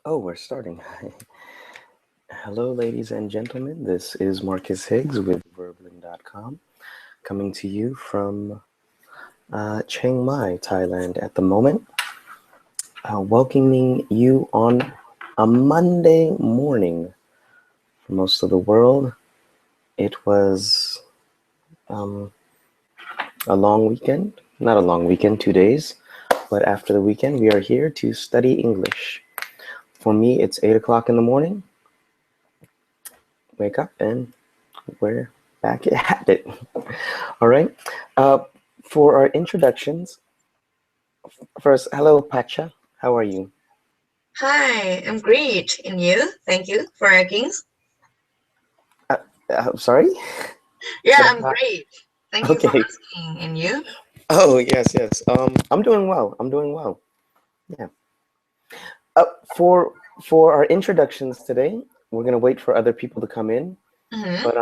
Oh, we're starting. Hello, ladies and gentlemen. This is Marcus Higgs with Verblin.com, coming to you from Chiang Mai, Thailand at the moment. Welcoming you on a Monday morning. For most of the world, it was a long weekend. Not a long weekend, 2 days. But after the weekend, we are here to study English. For me, it's 8 o'clock in the morning. Wake up and we're back at it. All right. For our introductions, first, hello, Pacha. How are you? Hi, I'm great. And you? Thank you for asking. Sorry? Yeah, Said I'm hi. great. Thank you for Okay. asking. And you? Oh, yes, yes. I'm doing well. I'm doing well. Yeah. Uh, for for our introductions today, we're gonna wait for other people to come in, Mm-hmm. but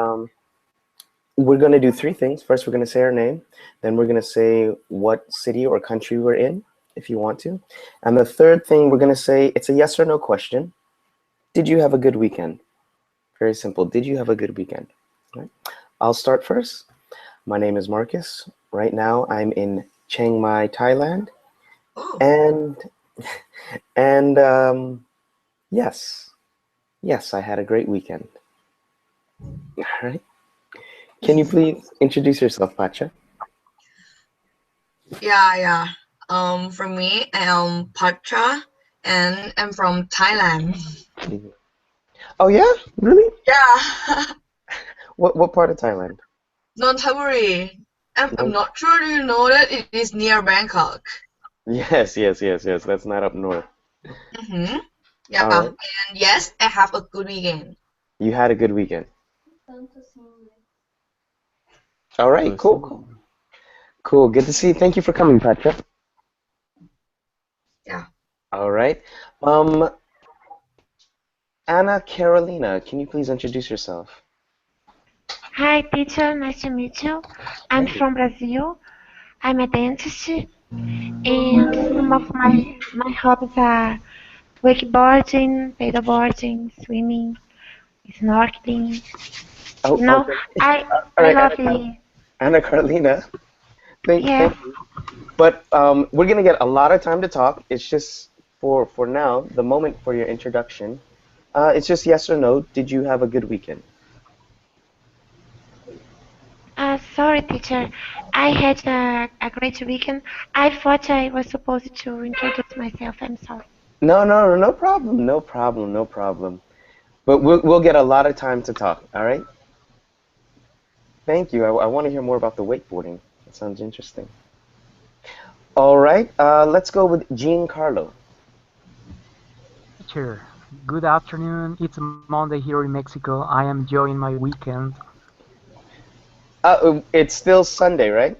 we're gonna do three things. First, we're gonna say our name, then we're gonna say what city or country we're in, if you want to, and the third thing we're gonna say it's a yes or no question. Did you have a good weekend? Very simple. Did you have a good weekend? All right. I'll start first. My name is Marcus. Right now, I'm in Chiang Mai, Thailand, Oh, and and yes, yes, I had a great weekend. All right. Can you please introduce yourself, Pacha? yeah. For me, I'm Patra, and I'm from Thailand. Mhm. Oh yeah, really? Yeah, What part of Thailand? Nonthaburi. I'm No. not sure you know that it is near Bangkok. Yes, yes, yes, yes. That's not up north. Mm-hmm. All Yeah, right. and yes, I have a good weekend. You had a good weekend. All right. Cool, cool, cool. Good to see you. Thank you for coming, Pacha. Yeah. All right. Um, Anna Carolina, can you please introduce yourself? Hi, teacher. Nice to meet you. I'm Hey. from Brazil. I'm a dentist, and some of my hobbies are wakeboarding, paddleboarding, swimming, snorkeling. Oh, You know, okay. I All I right, love the Anna Carolina. yes. Thank you. But we're gonna get a lot of time to talk. It's just for now, the moment for your introduction. It's just yes or no. Did you have a good weekend? Sorry, teacher. I had a great weekend. I thought I was supposed to introduce myself. I'm sorry. No, no, no problem. No problem. No problem. But we'll get a lot of time to talk. All right. Thank you. I want to hear more about the wakeboarding. That sounds interesting. All right. Let's go with Giancarlo. Teacher, good afternoon. It's Monday here in Mexico. I am enjoying my weekend. It's still Sunday, right?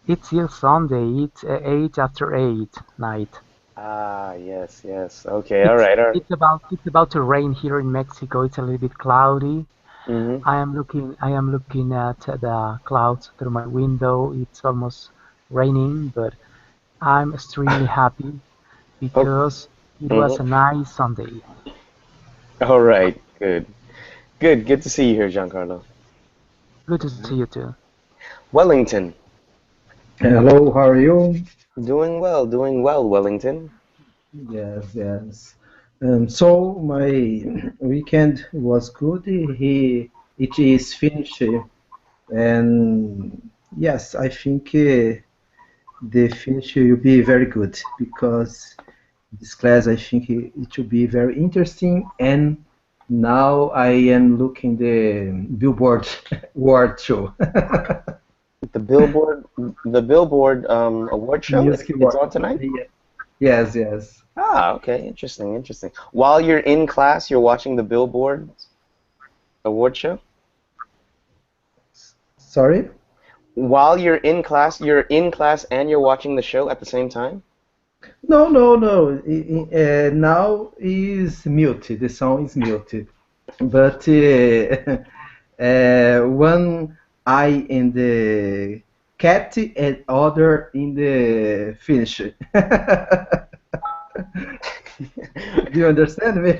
It's still Sunday. It's 8 after 8 night. Ah, yes, yes. Okay. All It's right. All right. it's about to rain here in Mexico. It's a little bit cloudy. Mm-hmm. I am looking at the clouds through my window. It's almost raining, but I'm extremely happy Oh. because it was a Mm-hmm. nice Sunday. All right. Good. Good. Good to see you here, Giancarlo. Good to see you too. Wellington. Hello, how are you? Doing well, Wellington. Yes, yes. So my weekend was good. It is finished, and yes, I think the finish will be very good because this class I think it will be very interesting. And now I am looking the Billboard World Show, The Billboard award show. It's Music it's Award. on tonight. Yeah. Yes, yes. Ah, okay, interesting, interesting. While you're in class, you're watching the Billboard award show. Sorry. While you're in class and you're watching the show at the same time. No, no, no. Now is muted. The sound is muted. But one eye in the cat and other in the finish. Do you understand me?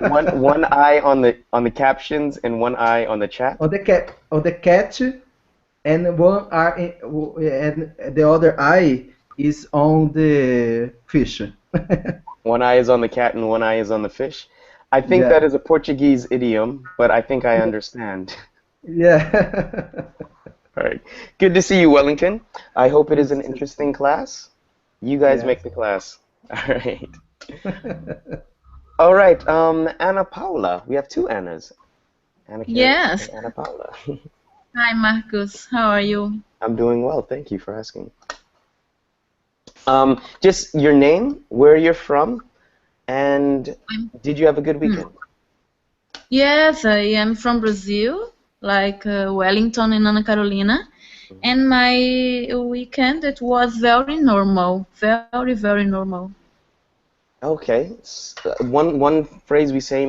One eye on the captions and one eye on the chat. On the cat, and one eye and the other eye is on the fish. One eye is on the cat and one eye is on the fish. I think Yeah. that is a Portuguese idiom, but I think I understand. Yeah. All right. Good to see you, Wellington. I hope it is an interesting class. You guys Yes. make the class. All right. All right. Ana Paula. We have two Annas. Anna Carolina Yes. and Ana Paula. Hi, Marcus. How are you? I'm doing well. Thank you for asking. Just your name, where you're from, and did you have a good weekend? Yes, I am from Brazil, like Wellington and Ana Carolina. And my weekend, it was very normal, very, very normal. Okay. One phrase we say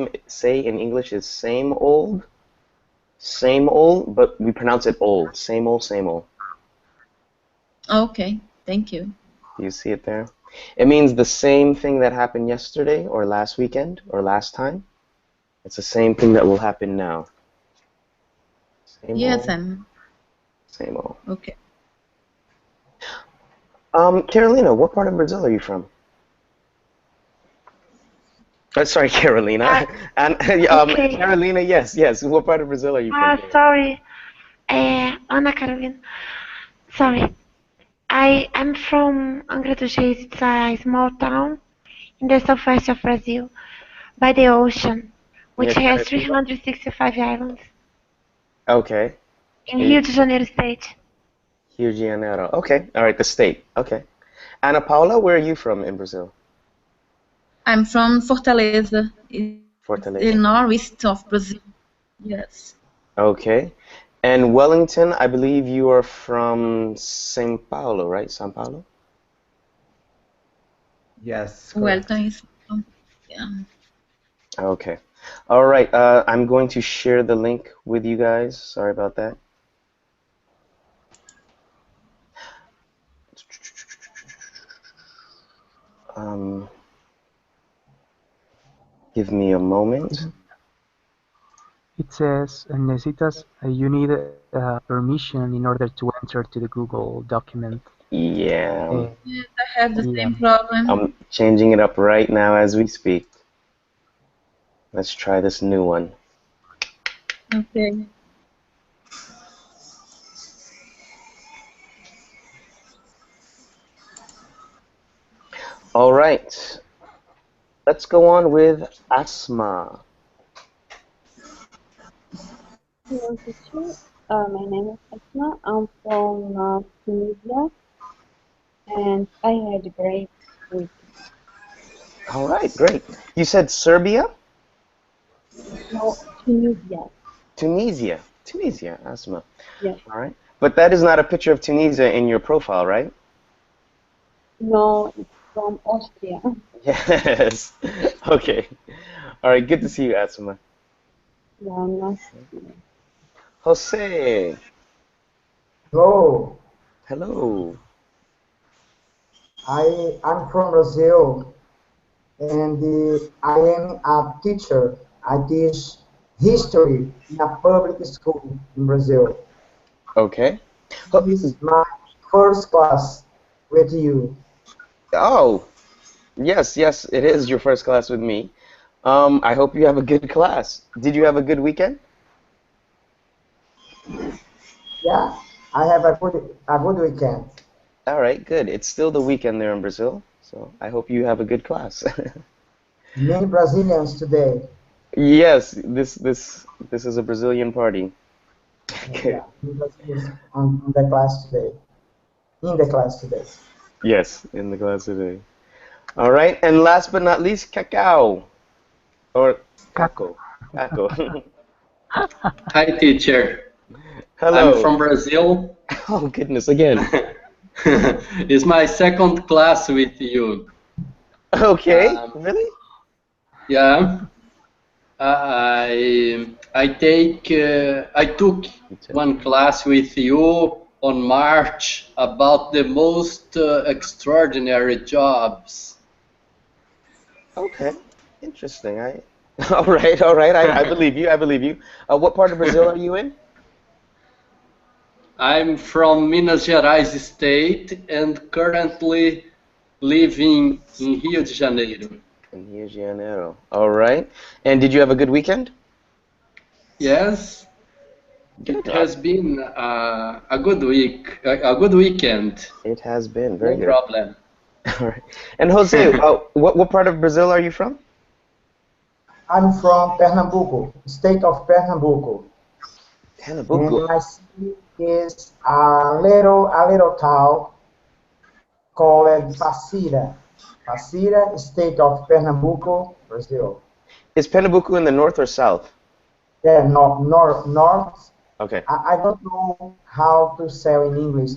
in English is same old, but we pronounce it old. Same old, same old. Okay, thank you. Do you see it there? It means the same thing that happened yesterday or last weekend or last time. It's the same thing that will happen now. Same Yes, old, same old. okay. Carolina, what part of Brazil are you from? Sorry, Carolina. And Okay. Carolina, yes. What part of Brazil are you from? Sorry, Ana Carolina. Sorry, I'm from Angra dos Reis. It's a small town in the southwest of Brazil, by the ocean, which Near has Curitiba? 365 islands Okay. in Rio de Janeiro state. Rio de Janeiro. Okay. All right, the state. Okay. Ana Paula, where are you from in Brazil? I'm from Fortaleza, the Fortaleza. northeast of Brazil. Yes. Okay. And Wellington, I believe you are from São Paulo, right? São Paulo? Yes. Correct. Wellington is yeah. Okay. All right. I'm going to share the link with you guys. Sorry about that. Give me a moment. It says you need permission in order to enter to the Google document. Yeah. Yes, I have the Yeah. same problem. I'm changing it up right now as we speak. Let's try this new one. Okay. All right. Let's go on with Asma. Hello, teacher. My name is Asma. I'm from Tunisia, and I had a great week. All right, great. You said Serbia? No, Tunisia. Tunisia, Asma. Yes. All right. But that is not a picture of Tunisia in your profile, right? No, it's from Austria. Yes. Okay. All right, good to see you, Asma. Yeah, nice. Jose. Hello, Hello. I'm from Brazil and I am a teacher. I teach history in a public school in Brazil. Okay. This is my first class with you. Oh, yes, it is your first class with me. I hope you have a good class. Did you have a good weekend? Yeah, I have a good weekend. All right, good. It's still the weekend there in Brazil, so I hope you have a good class. Many Brazilians today. Yes, this is a Brazilian party. Yeah, many Brazilians on the class today. In the class today. Yes, in the class today. All right, and last but not least, Cacao. Or Caco. Caco. Hi, teacher. Hello. I'm from Brazil. Oh, goodness, again. It's my second class with you. Okay, really? Yeah. I took one class with you on March about the most extraordinary jobs. Okay, interesting. All right, all right. I believe you. I believe you. What part of Brazil are you in? I'm from Minas Gerais state and currently living in Rio de Janeiro. In Rio de Janeiro. All right. And did you have a good weekend? Yes, Good. it has been a good week, a good weekend. It has been very No good. problem. All right. And Jose, what part of Brazil are you from? I'm from Pernambuco, state of Pernambuco, and Pernambuco. my city is a little town called Passira. Passira, state of Pernambuco, Brazil. Is Pernambuco in the north or south? Yeah, north. Okay. I don't know how to say in English.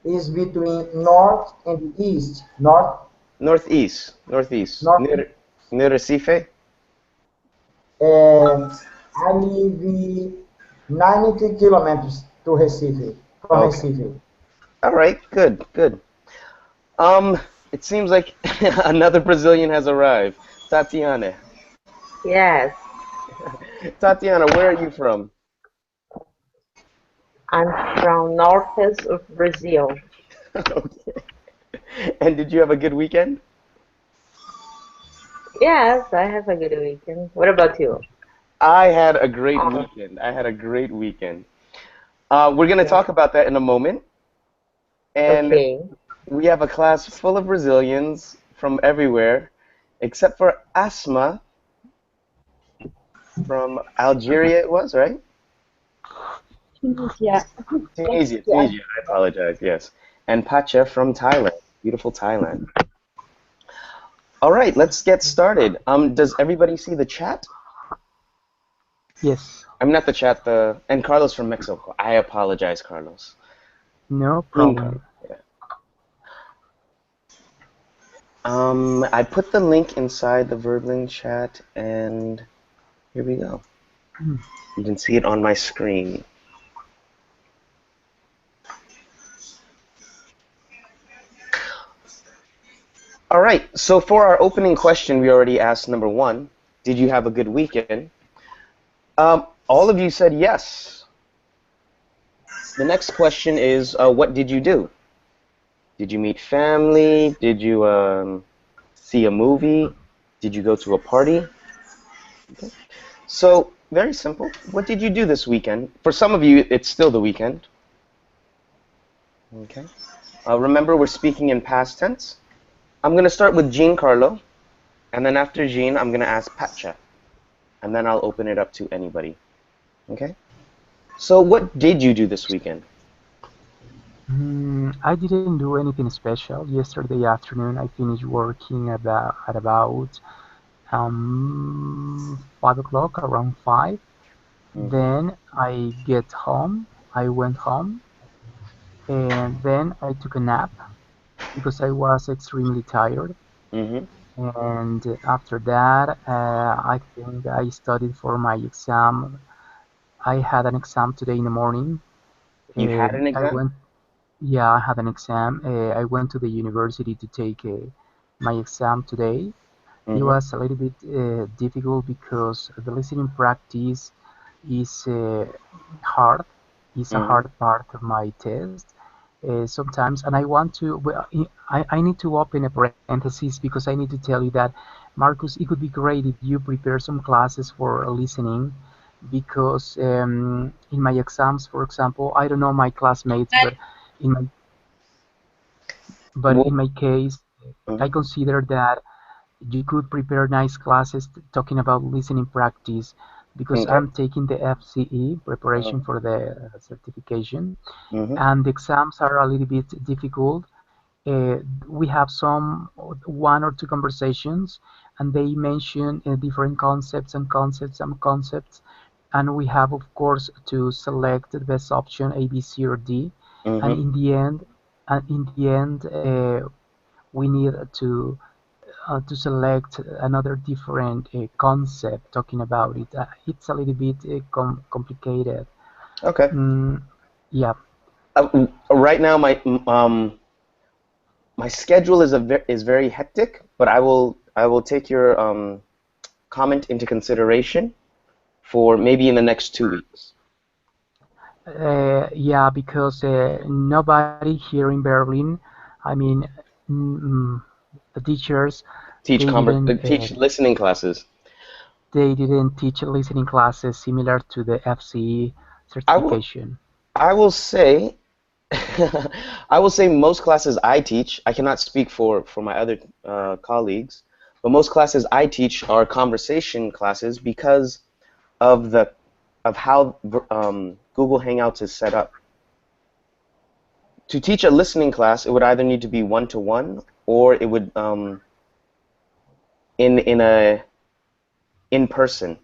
Is between north and east. Northeast. Northeast. North. Near Recife? And I live 90 kilometers to Recife, from Okay. Recife. All right. Good. Good. It seems like another Brazilian has arrived. Tatiana. Yes, Tatiana, where are you from? I'm from northeast of Brazil. Okay. And did you have a good weekend? Yes, I have a good weekend. What about you? I had a great Uh, weekend. I had a great weekend. We're going to talk about that in a moment. And okay. we have a class full of Brazilians from everywhere, except for Asma from Algeria, it was, right? Tunisia. Tunisia, Yeah. Tunisia, I apologize, yes. And Pacha from Thailand, beautiful Thailand. All right, let's get started. Does everybody see the chat? Yes, I'm not the chat, and Carlos from Mexico. I apologize, Carlos. no Team problem. Carlos, yeah. I put the link inside the Verbling chat, and here we go. You can see it on my screen. All right, so for our opening question, we already asked number one, did you have a good weekend? All of you said yes. The next question is, what did you do? Did you meet family? Did you see a movie? Did you go to a party? Okay. So, very simple. What did you do this weekend? For some of you, it's still the weekend. Okay. Remember, we're speaking in past tense. I'm going to start with Giancarlo, and then after Jean, I'm going to ask Patcha, and then I'll open it up to anybody. Okay? So, what did you do this weekend? I didn't do anything special. Yesterday afternoon, I finished working at about 5 o'clock, around 5. Then I went home, and then I took a nap because I was extremely tired. Mm-hmm. And after that, I think I studied for my exam. I had an exam today in the morning. You had an I exam? went, yeah, I had an exam. I went to the university to take my exam today. It was a little bit difficult because the listening practice is hard. It's a hard part of my test sometimes, and I want to. I need to open a parenthesis because I need to tell you that, Marcus, it would be great if you prepare some classes for listening, because in my exams, for example, I don't know my classmates, in my but in my case, I consider that you could prepare nice classes talking about listening practice, because Okay. I'm taking the FCE preparation for the certification, Mm-hmm. and the exams are a little bit difficult. We have one or two conversations, and they mention different concepts, and we have, of course, to select the best option, A, B, C, or D, and in the end, we need to select another different concept talking about it. It's a little bit complicated. Okay. Yeah. Right now, my schedule is very hectic, but I will take your comment into consideration for maybe in the next 2 weeks. Yeah, because nobody here in Berlin, I mean, the teachers, Teach they didn't teach listening classes. they didn't teach listening classes similar to the FCE I will certification. I will say I will say most classes I teach, I cannot speak for my other colleagues, but most classes I teach are conversation classes because of how Google Hangouts is set up. To teach a listening class, it would either need to be one-to-one or it would in person.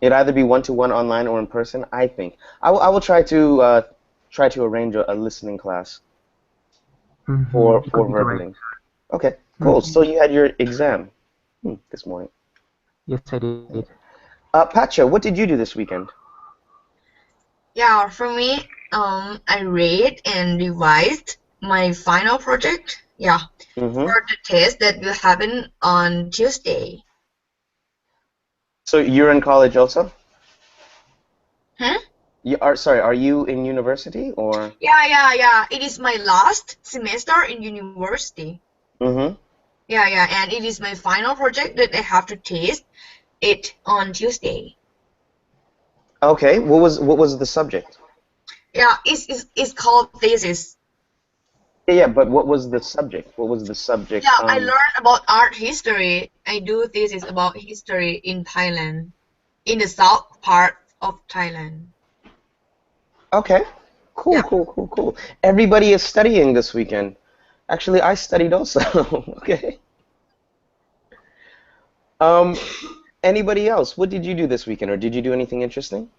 It'd either be one-to-one online or in person. I think I will try to arrange a listening class for It could be great. verbaling. Okay, cool. So you had your exam this morning. Yes, I did. Pacha, what did you do this weekend? Yeah, for me, I read and revised my final project. Yeah, for the test that will happen on Tuesday. So you're in college also? Huh? Are you in university or? Yeah. It is my last semester in university. Mm-hmm. Yeah, and it is my final project that I have to test it on Tuesday. Okay, what was the subject? Yeah, it's called thesis. Yeah, but what was the subject? What was the subject? Yeah, I learned about art history. I do thesis about history in Thailand, in the south part of Thailand. Okay, cool, cool. Everybody is studying this weekend. Actually, I studied also. Okay. Anybody else? What did you do this weekend, or did you do anything interesting?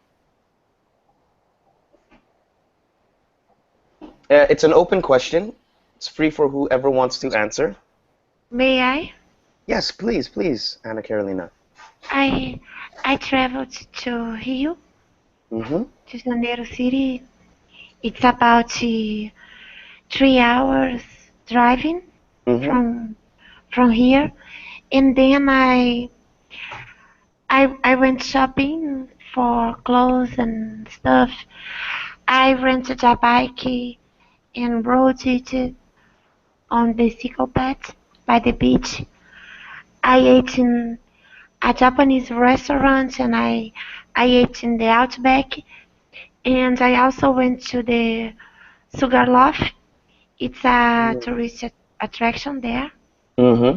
It's an open question. It's free for whoever wants to answer. May I? Yes, please, Anna Carolina. I traveled to Rio, to Janeiro City. It's about 3 hours driving from here, and then I went shopping for clothes and stuff. I rented a bike and rode it on the cyclopad by the beach. I ate in a Japanese restaurant and I ate in the Outback, and I also went to the Sugarloaf. It's a tourist attraction there. Mm-hmm.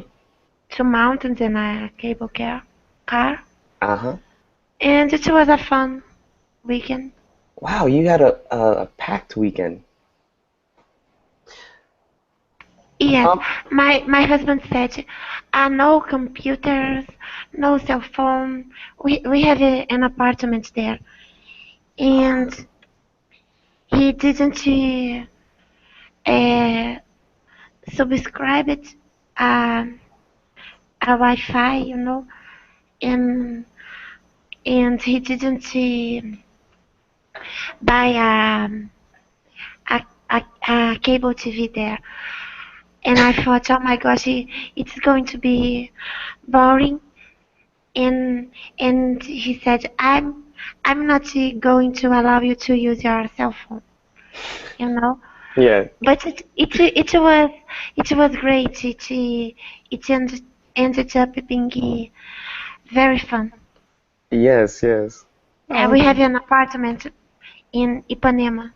2 mountains and a cable car. Uh-huh. And it was a fun weekend. Wow, you had a packed weekend. Yes, my husband said, no computers, no cell phone. We have an apartment there, and he didn't subscribe it a Wi-Fi, and he didn't buy a cable TV there. And I thought, oh my gosh, it's going to be boring. And he said, I'm not going to allow you to use your cell phone, Yeah. But it was great. It ended up being very fun. Yes. We have an apartment in Ipanema.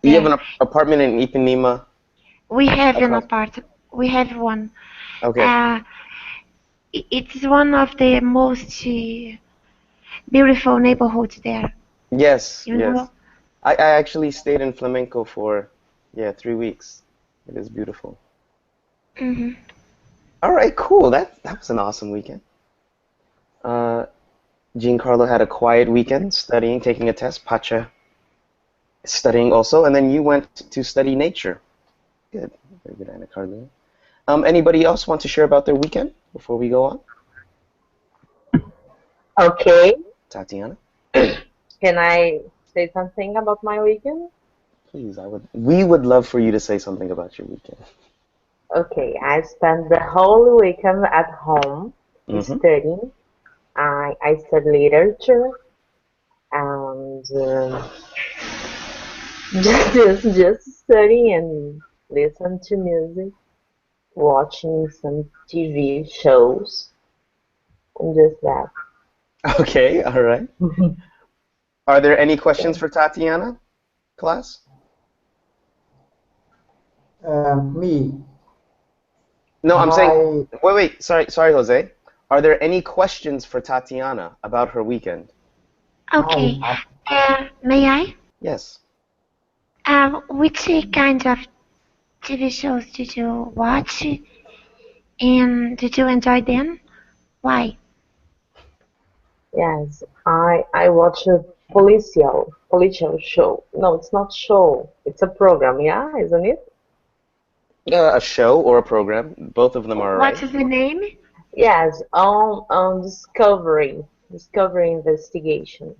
You have an apartment in Ipanema? We have an apartment. We have one. Okay. It's one of the most beautiful neighborhoods there. Yes. You know? I actually stayed in Flamenco for 3 weeks. It is beautiful. Mm-hmm. All right, cool. That was an awesome weekend. Giancarlo had a quiet weekend studying, taking a test. Pacha studying also, and then you went to study nature. Good, very good, Anna Carolina. Anybody else want to share about their weekend before we go on? Okay. Tatiana? Can I say something about my weekend? Please, we would love for you to say something about your weekend. Okay, I spent the whole weekend at home studying. I study literature and just study and listen to music, watching some TV shows, and just that. Okay, all right. Are there any questions for Tatiana, class? Me. No, I'm saying, wait, sorry, Jose. Are there any questions for Tatiana about her weekend? Okay. May I? Yes. Which kind of TV shows did you watch? And did you enjoy them? Why? Yes, I watch a policial show. No, it's not show. It's a program, yeah, isn't it? A show or a program. Both of them are right. What is the name? Yes, on Discovery Investigation.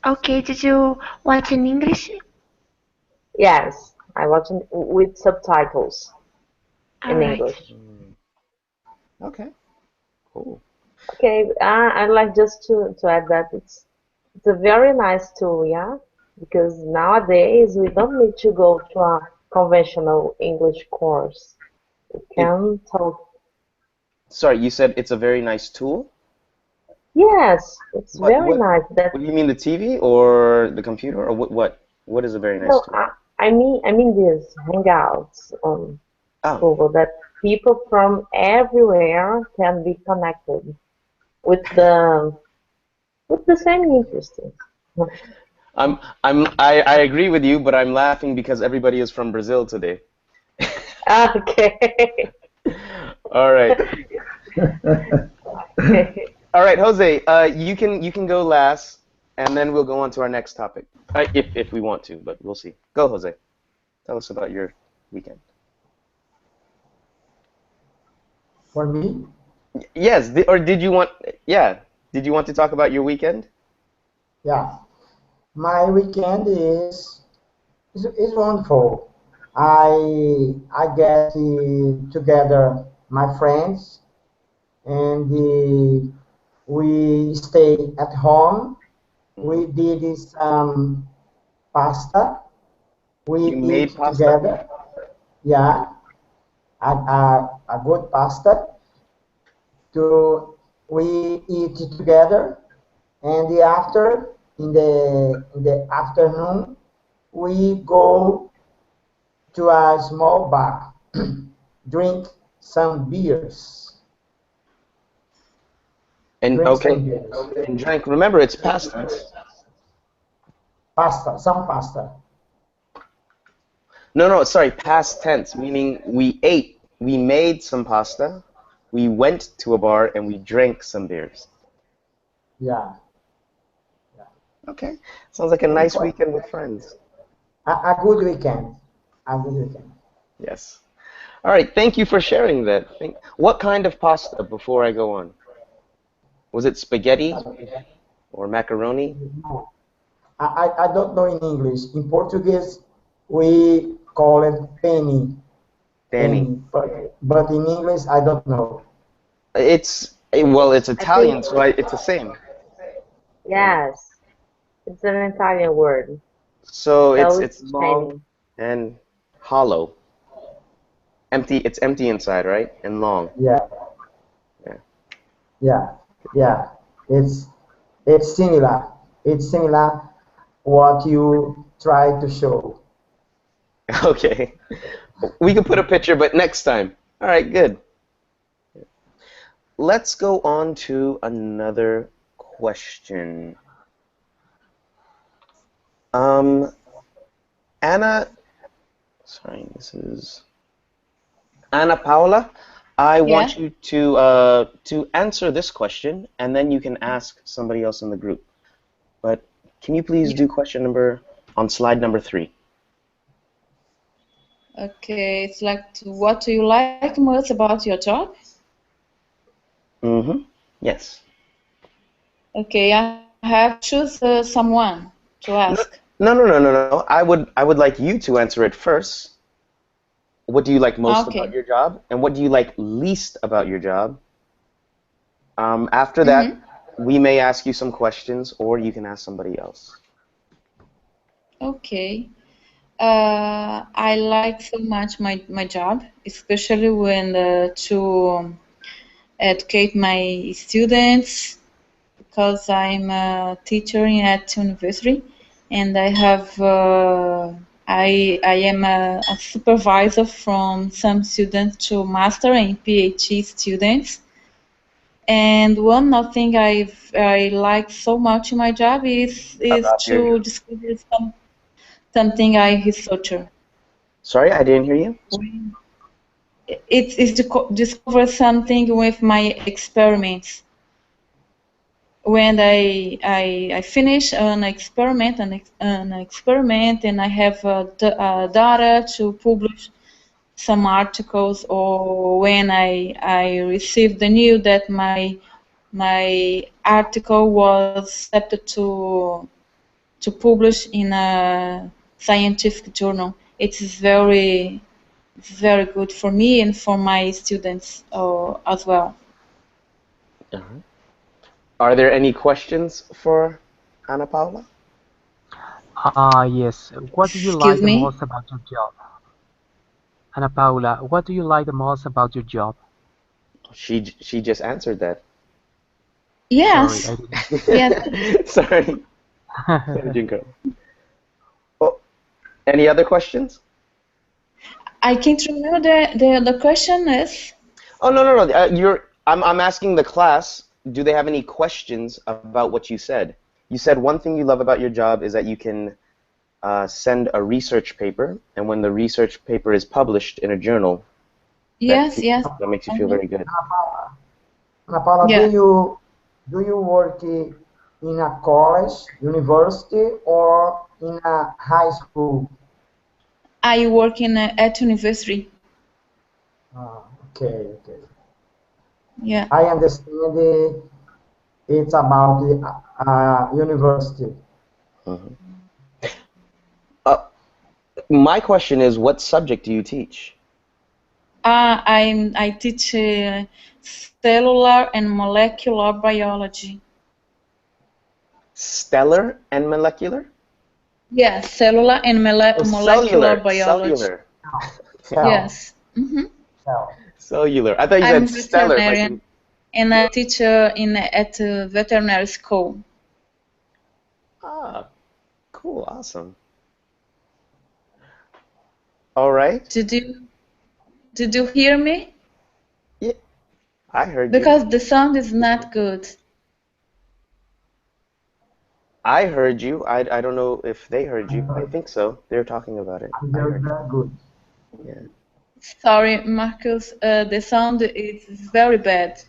Okay, did you watch in English? Yes, I watch it with subtitles in English. Okay, cool. Okay, I'd like just to add that it's a very nice tool, yeah, because nowadays we don't need to go to a conventional English course. We can talk. Sorry, you said it's a very nice tool? Yes, it's very nice. What do you mean, the TV or the computer, or what is a very nice tool? I mean this Hangouts on Google, that people from everywhere can be connected with the same interests. I agree with you, but I'm laughing because everybody is from Brazil today. Okay. All right. All right, Jose. You can go last, and then we'll go on to our next topic, if we want to, but we'll see. Go, Jose. Tell us about your weekend. For me? Yes. Did you want? Yeah. Did you want to talk about your weekend? Yeah. My weekend is wonderful. I get together my friends and we stay at home. We did some pasta. We made pasta? together. Yeah, a good pasta. We eat together, and in the afternoon we go to a small bar, drink some beers. And drink. Remember, it's pasta. Some pasta. No, sorry, past tense, meaning we made some pasta, we went to a bar, and we drank some beers. Yeah. Okay, sounds like a nice weekend with friends. A good weekend. Yes. All right, thank you for sharing that. What kind of pasta, before I go on? Was it spaghetti or macaroni? No. I don't know in English. In Portuguese, we call it penne. But in English, I don't know. It's Italian, so it's the same. Yes, it's an Italian word. So it's long and hollow. Empty. It's empty inside, right? And long. Yeah. It's similar. It's similar what you try to show. Okay. We can put a picture, but next time. All right, good. Let's go on to another question. Anna Paula, I want you to answer this question, and then you can ask somebody else in the group. But can you please do question number on slide number 3? Okay, it's like, what do you like most about your job? Yes. Okay, I have to choose someone to ask. No. I would like you to answer it first. what do you like most Okay. about your job, and what do you like least about your job. After that, we may ask you some questions, or you can ask somebody else. Okay. I like so much my job, especially when to educate my students, because I'm a teacher at university, and I have I am a supervisor from some students to master and PhD students. And one of thing I like so much in my job is About your to discover something I researcher. Sorry, I didn't hear you. It's to discover something with my experiments. When I finish an experiment, and I have data to publish some articles, or when I receive the news that my article was accepted to publish in a scientific journal. It is very good for me and for my students as well. Are there any questions for Ana Paula? Yes. What do you like Excuse the me? most about your job? Ana Paula, what do you like the most about your job? She just answered that. Yes. Sorry, I didn't. Yes. Sorry. Jinko. Oh, any other questions? I can't remember the question is. Oh no. I'm asking the class. Do they have any questions about what you said? You said one thing you love about your job is that you can send a research paper, and when the research paper is published in a journal, Yes. that makes you feel very good. Ana Paula, Yeah. do you work in a college, university, or in a high school? I work at university. Okay. Yeah. I understand it's about the university. My question is, what subject do you teach? I teach cellular and molecular biology. Stellar and molecular? Yeah, cellular and molecular biology. Cellular. Yes. Cellular. I thought you I'm said stellar. veterinarian, and I teach at a veterinary school. Ah, cool, awesome. All right. Did you hear me? Yeah, I heard because you. The sound is not good. I heard you. I don't know if they heard you. I think so. They're talking about it. Very good. Yeah. Sorry, Marcus. The sound is very bad.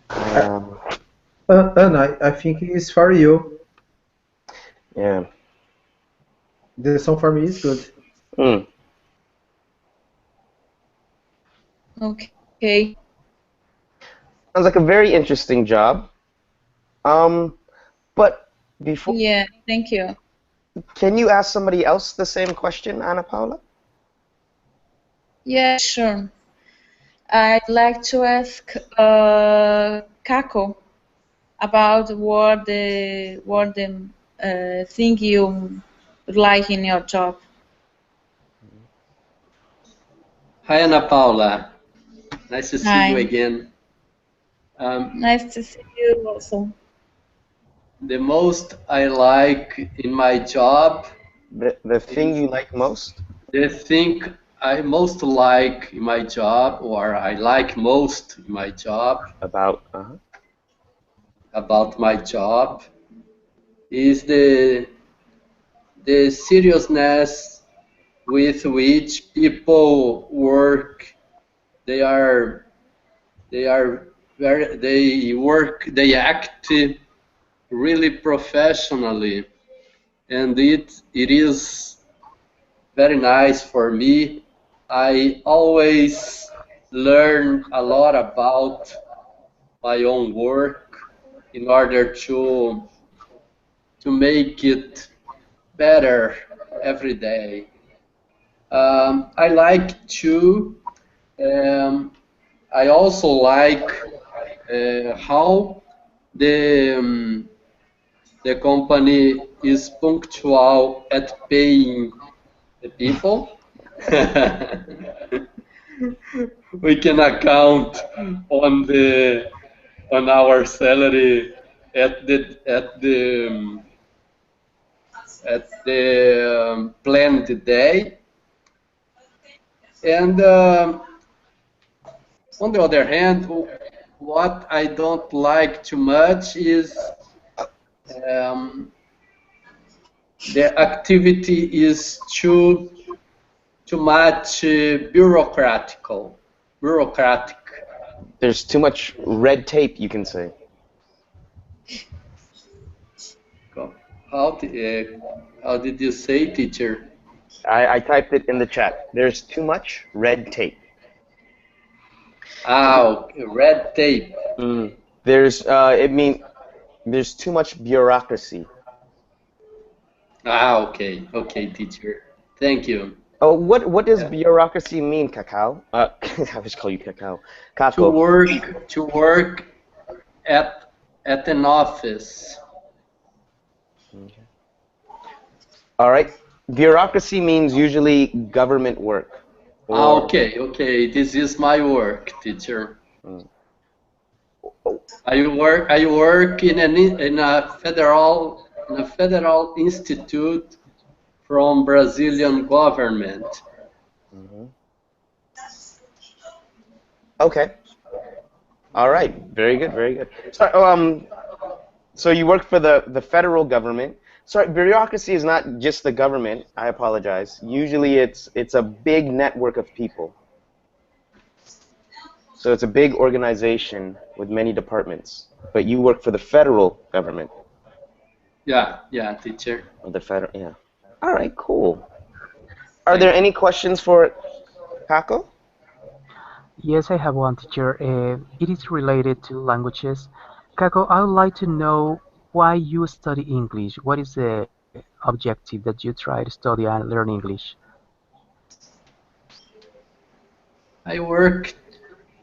Anna, I think it's for you. Yeah. The song for me is good. Okay. Sounds like a very interesting job. But before. Yeah, thank you. Can you ask somebody else the same question, Ana Paula? Yeah, sure. I'd like to ask Kako about what the thing you like in your job. Hi, Ana Paula. Nice to see you again. Nice to see you also. The most I like in my job. The thing you like most? The thing I most like in my job, or I like most in my job. About my job is the seriousness with which people work. They act really professionally, and it is very nice for me. I always learn a lot about my own work in order to make it better every day. I like to. I also like how the company is punctual at paying the people. We can account on our salary at the planned day, and on the other hand, what I don't like too much is the activity is too much bureaucratic. There's too much red tape, you can say. How did you say, teacher? I typed it in the chat. There's too much red tape. Red tape. There's there's too much bureaucracy. Okay, teacher. Thank you. Oh, what does bureaucracy mean, Cacao? I just call you Cacao. Kako. To work at an office. Okay. All right. Bureaucracy means usually government work. Okay. This is my work, teacher. I work in a federal institute from Brazilian government. Okay. All right. Very good. So you work for the federal government. Sorry, bureaucracy is not just the government. I apologize. Usually it's a big network of people. So it's a big organization with many departments. But you work for the federal government. Yeah, teacher. The federal, yeah. All right, cool. Are there any questions for Kako? Yes, I have one, teacher. It is related to languages. Kako, I would like to know why you study English. What is the objective that you try to study and learn English? I work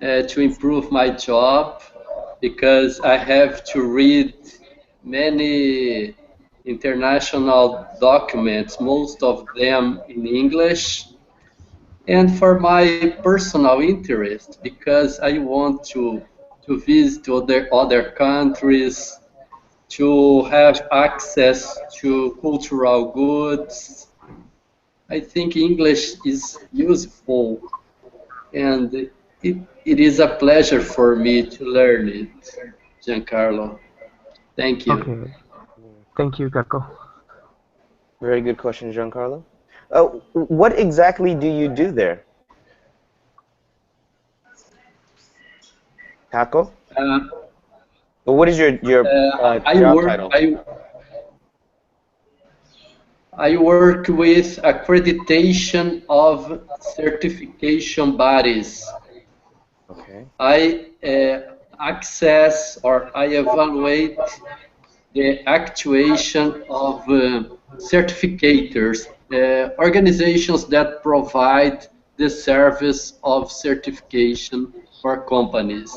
to improve my job because I have to read many international documents, most of them in English, and for my personal interest because I want to visit other countries, to have access to cultural goods. I think English is useful, and it is a pleasure for me to learn it, Giancarlo. Thank you. Okay. Thank you, Kako. Very good question, Giancarlo. What exactly do you do there? Kako? What is your job title? I work with accreditation of certification bodies. Okay. I access or I evaluate the actuation of certificators, organizations that provide the service of certification for companies.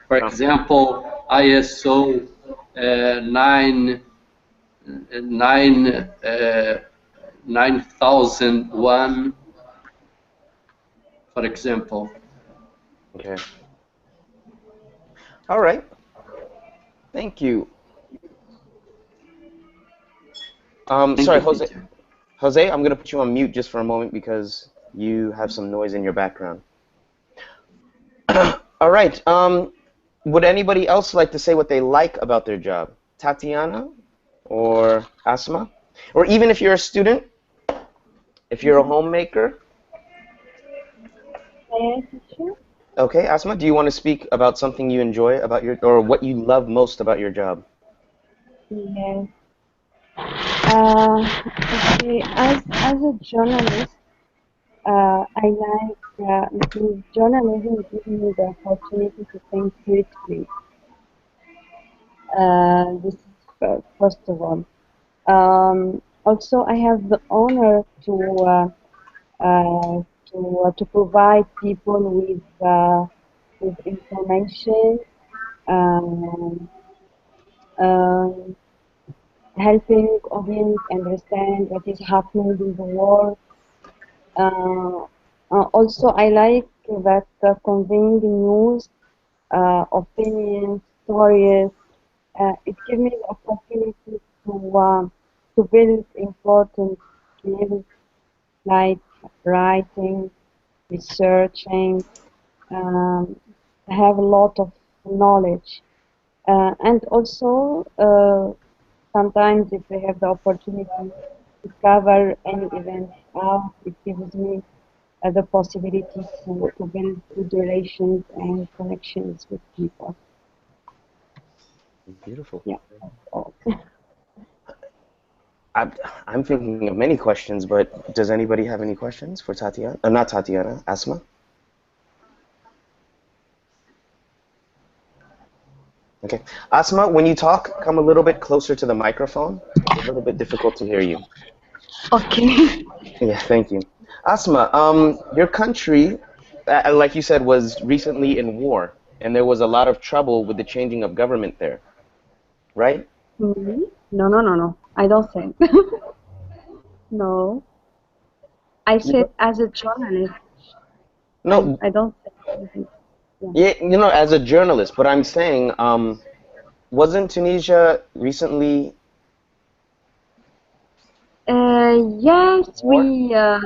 For example, ISO 9001, for example. Okay. All right. Thank you. Sorry, Jose. Jose, I'm going to put you on mute just for a moment because you have some noise in your background. All right. Would anybody else like to say what they like about their job? Tatiana or Asma? Or even if you're a student, if you're a homemaker? Okay, Asma, do you want to speak about something you enjoy about or what you love most about your job? Yes. Okay, as a journalist, I like because journalism gives me the opportunity to think critically. This is first of all. Also, I have the honor to to provide people with information, um, um, helping audience understand what is happening in the world. Also, I like that conveying news, opinions, stories. It gives me the opportunity to build important skills like writing, researching, um, have a lot of knowledge. And also, sometimes if they have the opportunity to cover any event out, it gives me the possibility to build good relations and connections with people. Beautiful. Yeah, that's all. I'm thinking of many questions, but does anybody have any questions for Tatiana? Not Tatiana, Asma? Okay. Asma, when you talk, come a little bit closer to the microphone. It's a little bit difficult to hear you. Okay. Yeah, thank you. Asma, your country, like you said, was recently in war, and there was a lot of trouble with the changing of government there, right? Mm-hmm. No, no, no, no. I don't think. No. I said as a journalist, No, I don't think anything. Yeah. yeah, you know, as a journalist, but I'm saying, wasn't Tunisia recently Yes, war? yeah,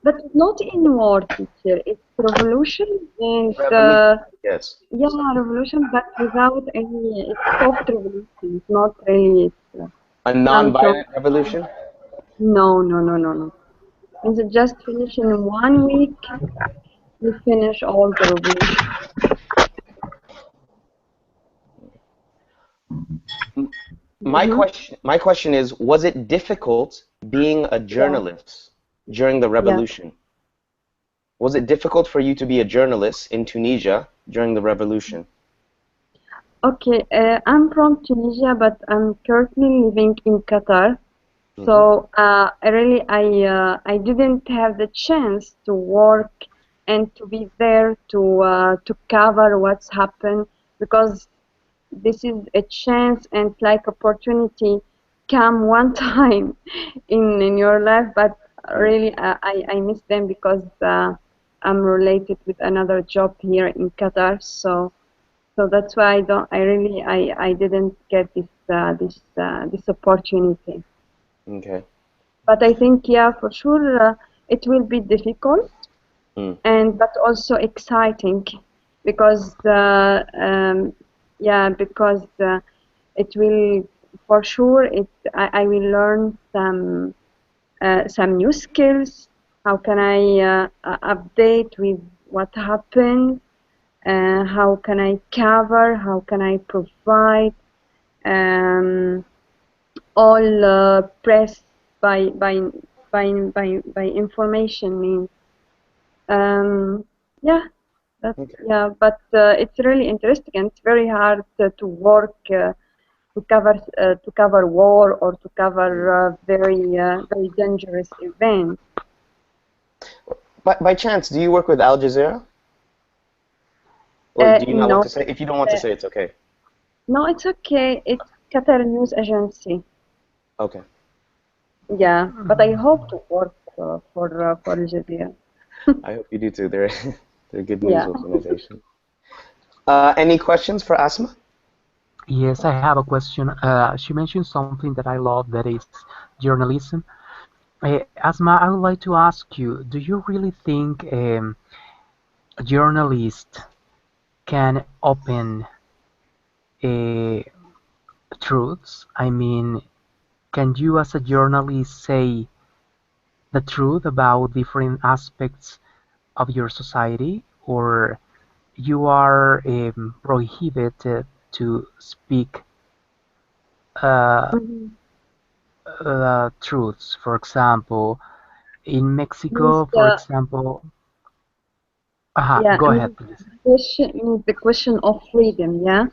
but not in war, teacher. It's revolution and Revolution, yes. yeah, revolution, but without any. It's soft revolution. It's not really. A Some. non-violent revolution? No, no, no, no, no. It's just finish in 1 week. We finish all the revolution. My question is, was it difficult being a journalist during the revolution? Was it difficult for you to be a journalist in Tunisia during the revolution? Okay, I'm from Tunisia, but I'm currently living in Qatar. So I didn't have the chance to work and to be there to cover what's happened, because this is a chance and like opportunity come one time in your life, but really I miss them because I'm related with another job here in Qatar, so that's why I didn't get this opportunity. Okay. But I think, yeah, for sure, it will be difficult, but also exciting, because it will, for sure, I will learn some new skills. How can I update with what happened? How can I cover? How can I provide? All press by information means yeah, but it's really interesting, and it's very hard to work to cover war or to cover very dangerous events. By chance, do you work with Al Jazeera? Or do you not want to say? If you don't want to say, it's okay. No, it's okay. It's Qatar News Agency. Okay. Yeah, but I hope to work for Al Jazeera. I hope you do too. They're a good news organization. Any questions for Asma? Yes, I have a question. She mentioned something that I love, that is journalism. Asma, I would like to ask you, do you really think a journalist can open truths? I mean, can you as a journalist say the truth about different aspects of your society, or you are prohibited to speak truths? For example, in Mexico, for example, go ahead, please. The question of freedom, yeah?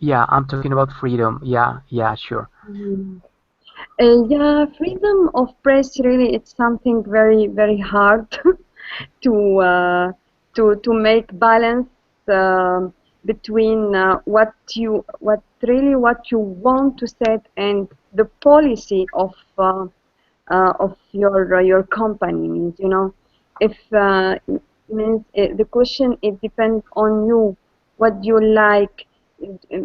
Yeah, I'm talking about freedom. Yeah, sure. Yeah, freedom of press really it's something very hard to to make balance between what you want to set and the policy of your company means if means the question it depends on you what you like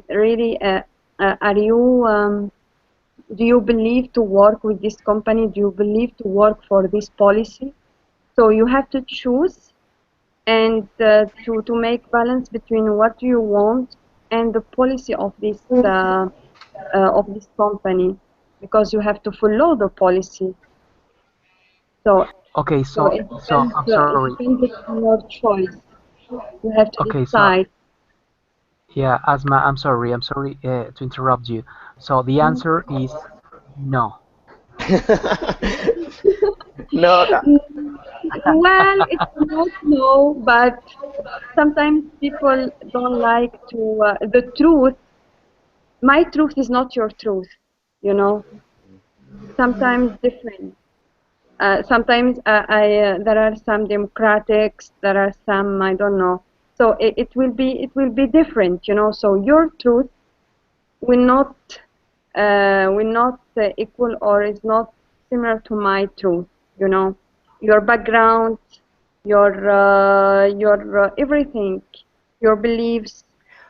really are you do you believe to work with this company? Do you believe to work for this policy? So you have to choose and to make balance between what you want and the policy of this company because you have to follow the policy. So Okay, so it I'm it sorry. depends on your choice. You have to Okay, decide. yeah, Asma, I'm sorry to interrupt you. So the answer is no. No, Well, it's not no, but sometimes people don't like to the truth. My truth is not your truth, you know. Sometimes different. Sometimes there are some democratics, there are some I don't know. So it will be different, you know. So your truth will not equal or is not similar to my truth, you know. Your background, your everything, your beliefs,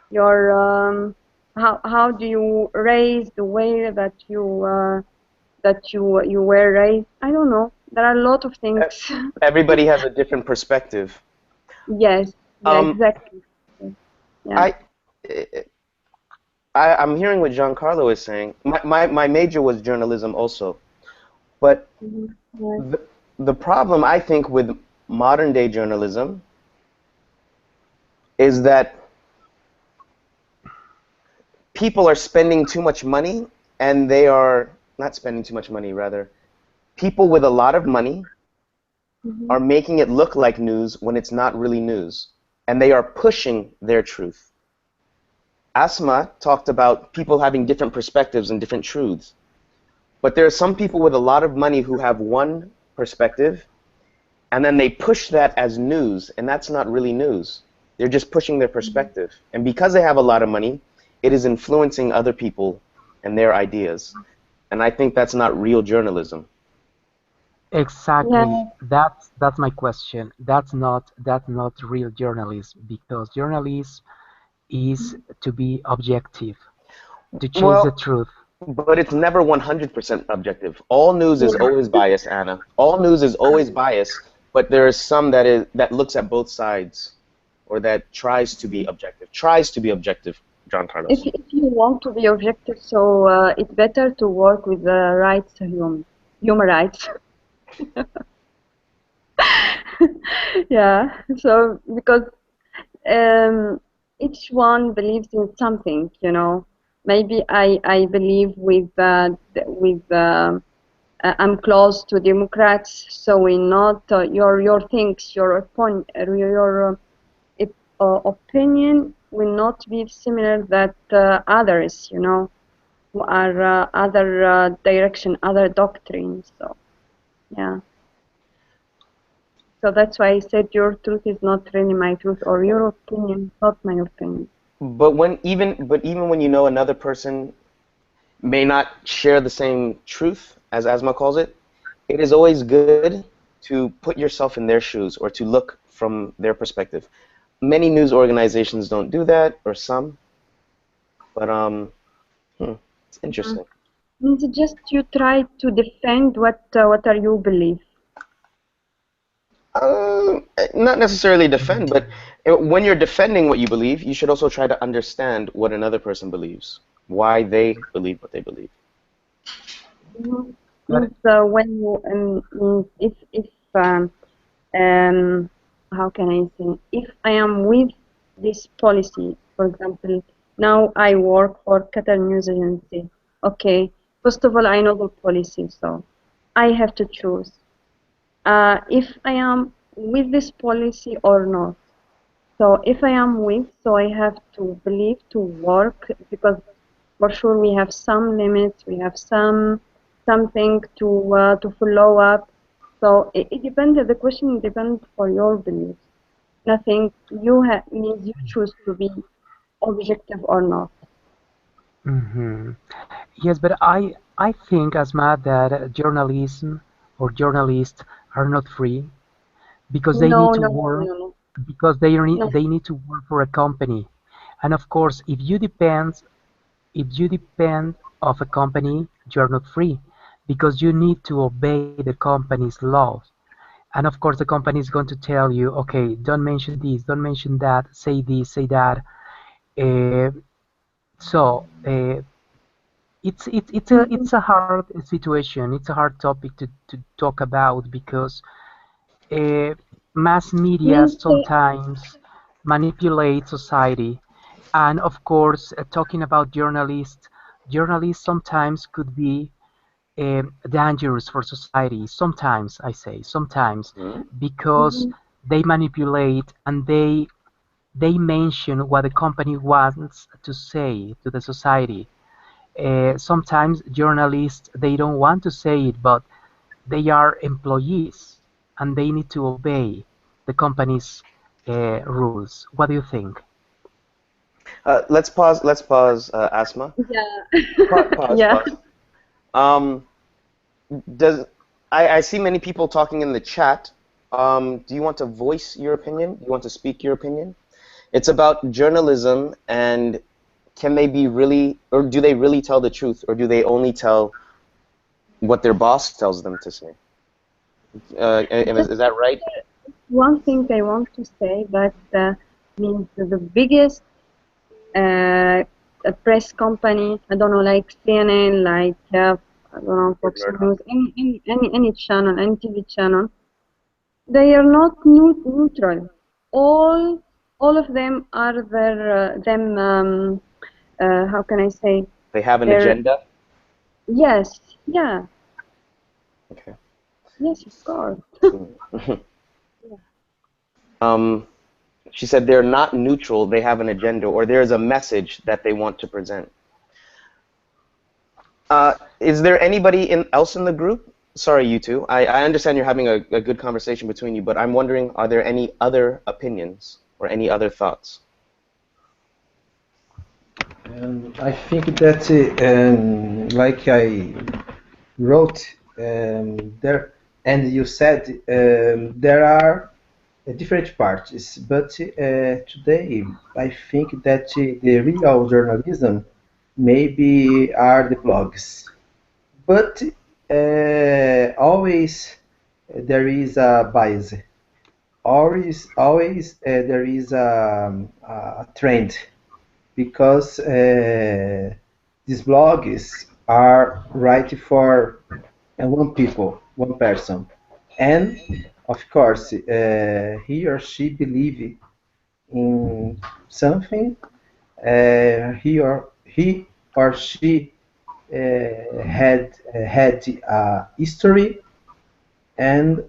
your how do you raise the way that you were raised. I don't know. There are a lot of things. everybody has a different perspective. Yes, yeah, Um, exactly. Yeah. I, I'm hearing what Giancarlo is saying. My major was journalism also, but Right. the problem I think with modern day journalism is that people are spending too much money, and they are not spending too much money, rather. People with a lot of money are making it look like news when it's not really news, and they are pushing their truth. Asma talked about people having different perspectives and different truths, but there are some people with a lot of money who have one perspective, and then they push that as news, and that's not really news. They're just pushing their perspective, and because they have a lot of money, it is influencing other people and their ideas, and I think that's not real journalism. Exactly. Yeah. That's my question. That's not real journalism because journalism is to be objective, to chase the Well, truth. but it's never 100% objective. All news is Yeah. always biased, Anna. All news is always biased, but there is some that looks at both sides, or that tries to be objective. Tries to be objective, John Carlos. If you want to be objective, so it's better to work with the rights human rights. Yeah. So because um, each one believes in something, you know. Maybe I believe I'm close to Democrats, so we not your things, opinion will not be similar that others, you know, who are other direction, other doctrines. So yeah. So that's why I said your truth is not really my truth, or your opinion is not my opinion. But even when you know another person may not share the same truth, as Asma calls it, it is always good to put yourself in their shoes or to look from their perspective. Many news organizations don't do that, or some, but it's interesting. Means just you try to defend what are you believe. Not necessarily defend, but when you're defending what you believe, you should also try to understand what another person believes, why they believe what they believe. Means when you means if how can I say, if I am with this policy, for example, now I work for Qatar News Agency. Okay, first of all, I know the policy, so I have to choose if I am with this policy or not. So if I am with, so I have to believe to work because for sure we have some limits, we have some something to follow up. So it depends. The question depends for your beliefs. Nothing means you choose to be objective or not. Hmm. Yes, but I think, Asma, that journalism or journalists are not free because they No, need to no, no, work no, no. because No. they need to work for a company. And of course, if you depend of a company, you're not free because you need to obey the company's laws. And of course, the company is going to tell you, okay, don't mention this, don't mention that, say this, say that. Uh, so Mhm. it's a hard situation. It's a hard topic to talk about because uh, mass media Means sometimes manipulate society. And of course, talking about journalists sometimes could be dangerous for society. Sometimes, I say, sometimes, Mhm. because Mhm. they manipulate and they mention what the company wants to say to the society. Sometimes journalists they don't want to say it, but they are employees and they need to obey the company's rules. What do you think? Let's pause. Let's pause, Asma. Yeah. Pause. Yeah. Pause. Um, does I see many people talking in the chat. Do you want to voice your opinion? Do you want to speak your opinion? It's about journalism and can they be really, or do they really tell the truth, or do they only tell what their boss tells them to say? Is that right? One thing I want to say that means the biggest uh, press company, I don't know, like CNN, like I don't know, Rupert Fox Murdoch. News, any channel, any TV channel, they are not neutral. All of them are how can I say, They have an their, agenda. yes, yeah, Okay. yes, of course. um, she said they're not neutral. They have an agenda, or there is a message that they want to present. Is there anybody else in the group? Sorry, you two. I understand you're having a good conversation between you, but I'm wondering, are there any other opinions or any other thoughts? I think that, like I wrote there, and you said, there are different parts, but today I think that the real journalism maybe are the blogs, but always there is a bias. Always there is a trend because these blogs are right for one people, one person, and of course he or she believe in something. He or she had a history, and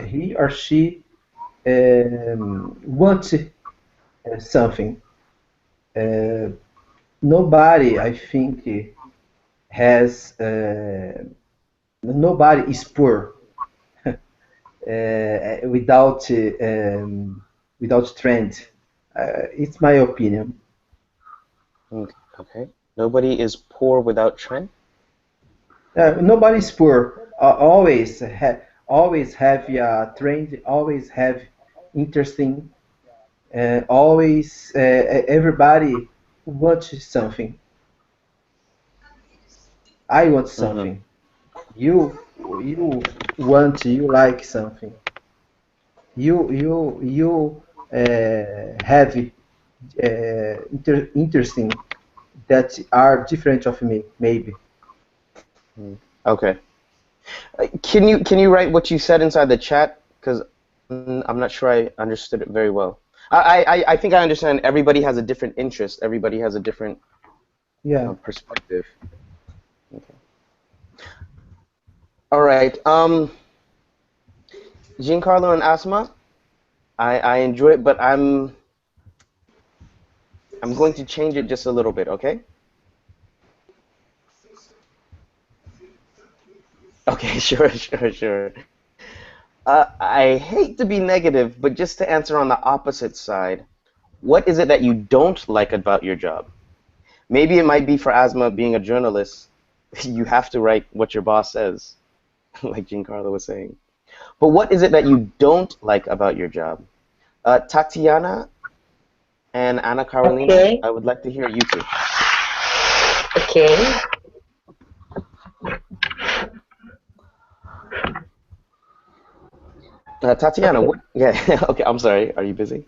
he or she wants something. Uh, Nobody, I think, has nobody is poor without without trend. It's my opinion. Okay. Nobody is poor without trend. Nobody is poor. Always have a trend. Always have interesting. Always everybody wants something. I want Mm-hmm. something. You like something. You have interesting that are different of me, maybe. Okay. Can you write what you said inside the chat? Because I'm not sure I understood it very well. I think I understand. Everybody has a different interest. Everybody has a different Yeah. perspective. Okay. All right. Giancarlo and Asma, I enjoy it, but I'm going to change it just a little bit. Okay. Okay, sure. I hate to be negative, but just to answer on the opposite side, what is it that you don't like about your job? Maybe it might be for Asma being a journalist, you have to write what your boss says, like Giancarlo was saying. But what is it that you don't like about your job? Tatiana and Ana Carolina, Okay. I would like to hear you two. Okay. Tatiana, Okay. what? Yeah, okay, I'm sorry. Are you busy?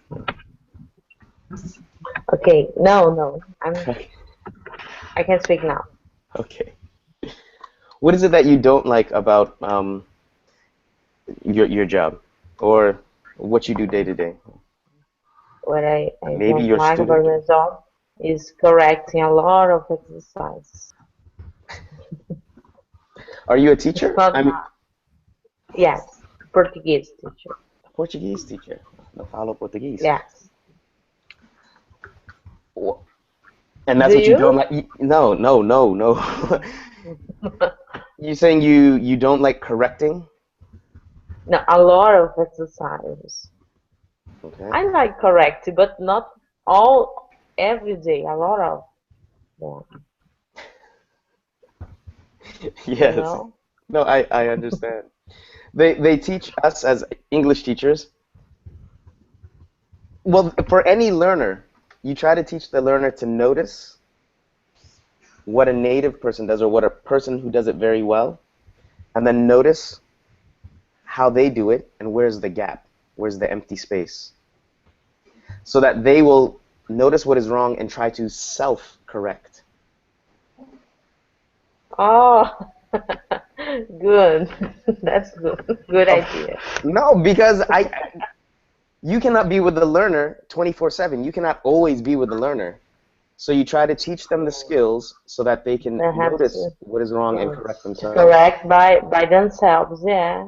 Okay. No. I can speak now. Okay. What is it that you don't like about your job, or what you do day to day? What I Maybe don't your like about student. my job is correcting a lot of exercise. Are you a It's teacher? not I mean, Yes, Portuguese teacher. Portuguese teacher. No falo português. Yes. And that's Do what you don't you? like? No. You saying you don't like correcting? No, a lot of exercise. Okay. I like correct, but not all every day. A lot of them, you Yes. know. No, I understand. They teach us as English teachers. Well, for any learner, you try to teach the learner to notice what a native person does or what a person who does it very well, and then notice how they do it and where's the gap, where's the empty space, so that they will notice what is wrong and try to self-correct. Oh, good. That's good. Good idea. No, because you cannot be with the learner 24/7. You cannot always be with the learner. So you try to teach them the skills so that they can They have notice what is wrong and correct to themselves. correct by themselves. Yeah.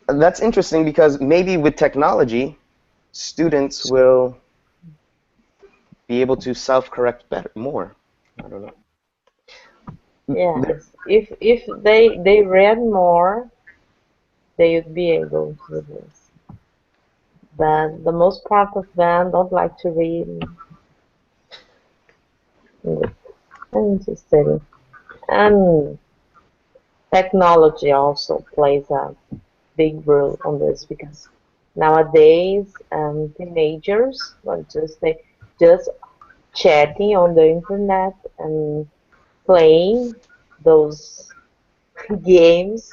That's interesting because maybe with technology, students will be able to self-correct better, more. I don't know. Yes. If they read more, they would be able to do this. But the most part of them don't like to read. I'm interested. And technology also plays a big role on this because nowadays teenagers are just chatting on the internet and playing those games,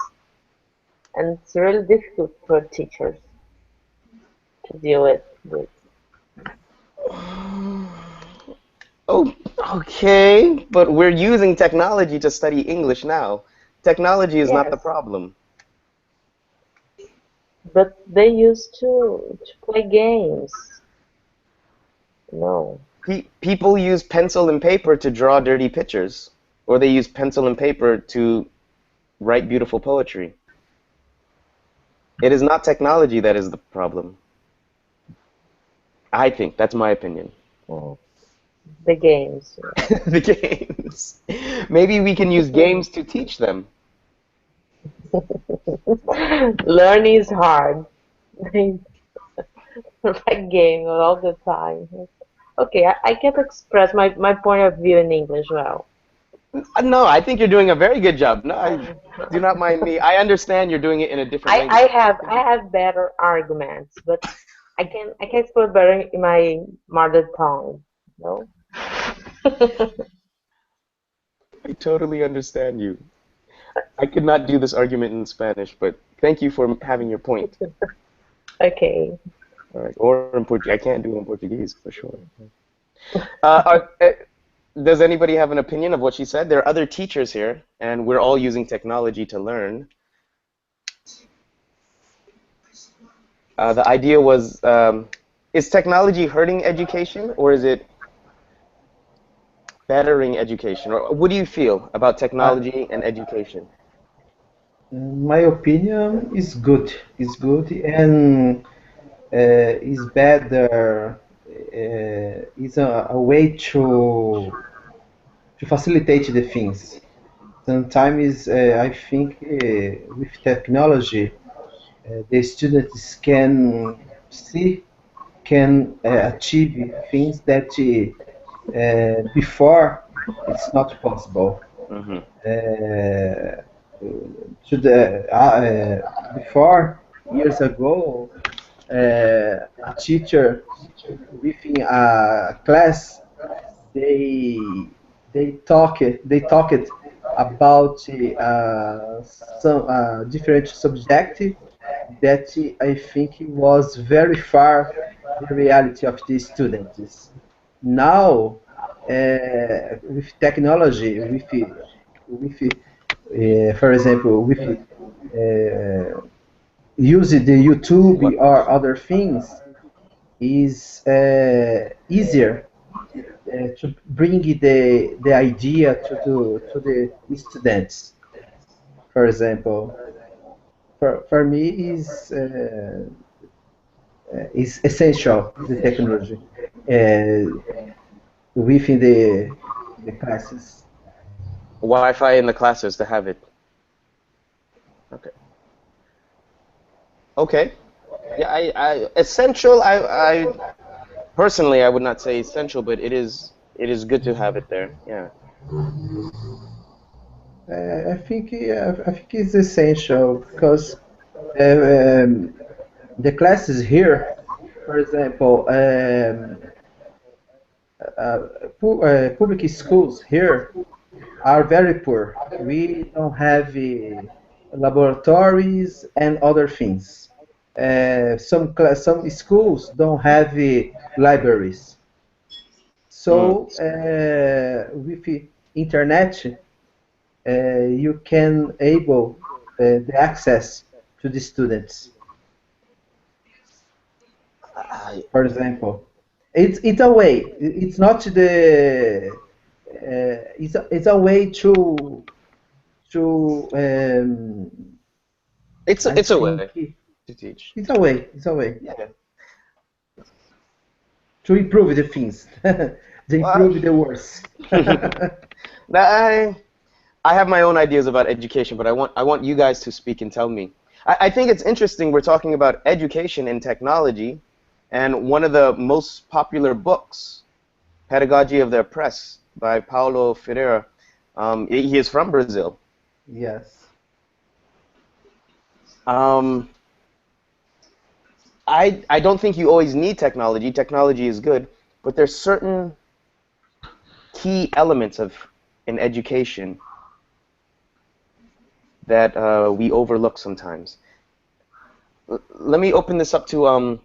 and it's really difficult for teachers to deal with this. Oh, okay, but we're using technology to study English now. Technology is not the Yes, problem. but they used to play games. No. People use pencil and paper to draw dirty pictures, or they use pencil and paper to write beautiful poetry. It is not technology that is the problem. I think that's my opinion. Oh, the games. The games. Maybe we can use games to teach them. Learning is hard. They like game all the time. Okay, I can't express my point of view in English well. No, I think you're doing a very good job. No, do not mind me. I understand you're doing it in a different language. I have better arguments, but I can express better in my mother tongue. No? I totally understand you. I could not do this argument in Spanish, but thank you for having your point. Okay. All right, or in Portuguese. I can't do it in Portuguese for sure. Does anybody have an opinion of what she said? There are other teachers here, and we're all using technology to learn. The idea was, is technology hurting education, or is it bettering education? Or what do you feel about technology and education? My opinion is good. It's good and is better. Is a way facilitate the things. Sometimes I think with technology, the students can achieve things that before it's not possible. Mm-hmm. Before years ago, a teacher within a class they talked about some different subject that I think was very far the reality of the students. Now, with technology, for example, with using the YouTube or other things, is easier to bring the idea to the students. For example, for me is essential the technology within the classes. Wi-Fi in the classes to have it. Okay. Okay. Yeah, I essential. I personally, I would not say essential, but it is good to have it there. Yeah. I think it's essential because the classes here, for example, public schools here are very poor. We don't have laboratories and other things. Some schools don't have libraries. So with the internet, you can able the access to the students. For example, it's a way. It's not the. It's a way to. It's a way to teach. It's a way. It's a way. Yeah. To improve the things. To improve the words. I have my own ideas about education, but I want you guys to speak and tell me. I think it's interesting we're talking about education and technology, and one of the most popular books, Pedagogy of the Oppressed, by Paulo Freire. He is from Brazil. Yes. I don't think you always need technology. Technology is good, but there's certain key elements in education that we overlook sometimes. Let me open this up to,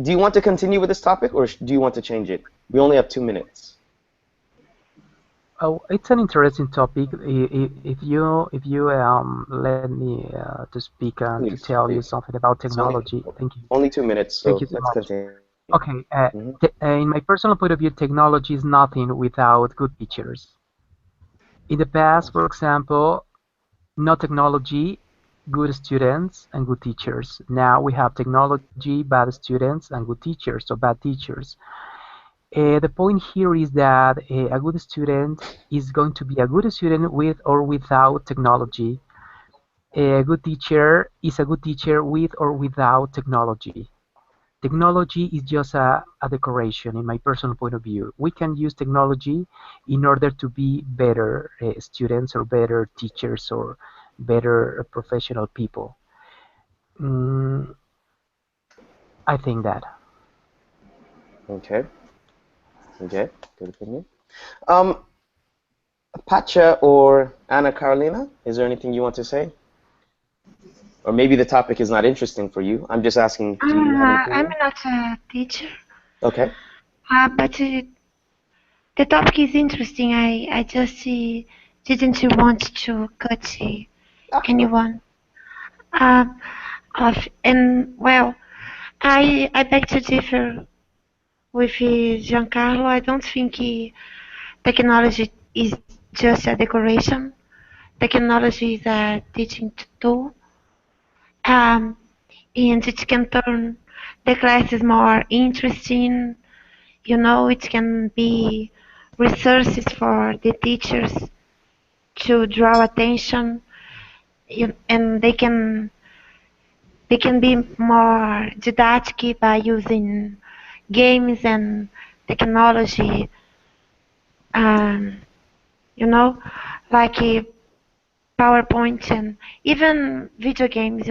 do you want to continue with this topic, or do you want to change it? We only have 2 minutes. Oh, it's an interesting topic. If you let me to speak and Please, to tell you please. something about technology. Thank you. Only 2 minutes, so Thank you so let's much. continue. Okay. In my personal point of view, technology is nothing without good teachers. In the past, for example, no technology, good students and good teachers. Now we have technology, bad students, and good teachers, so bad teachers. The point here is that a good student is going to be a good student with or without technology. A good teacher is a good teacher with or without technology. Technology is just a decoration in my personal point of view. We can use technology in order to be better students or better teachers or better professional people. I think that. Okay. Okay, good opinion. Pacha or Ana Carolina, is there anything you want to say? Or maybe the topic is not interesting for you. I'm just asking, do you have anything? I'm not a teacher. Okay. But the topic is interesting. I just didn't want to cut anyone. And well, I beg to differ with Giancarlo. I don't think technology is just a decoration. Technology is a teaching tool. And it can turn the classes more interesting. You know, it can be resources for the teachers to draw attention, and they can be more didactic by using games and technology, um, you know, like PowerPoint and even video games,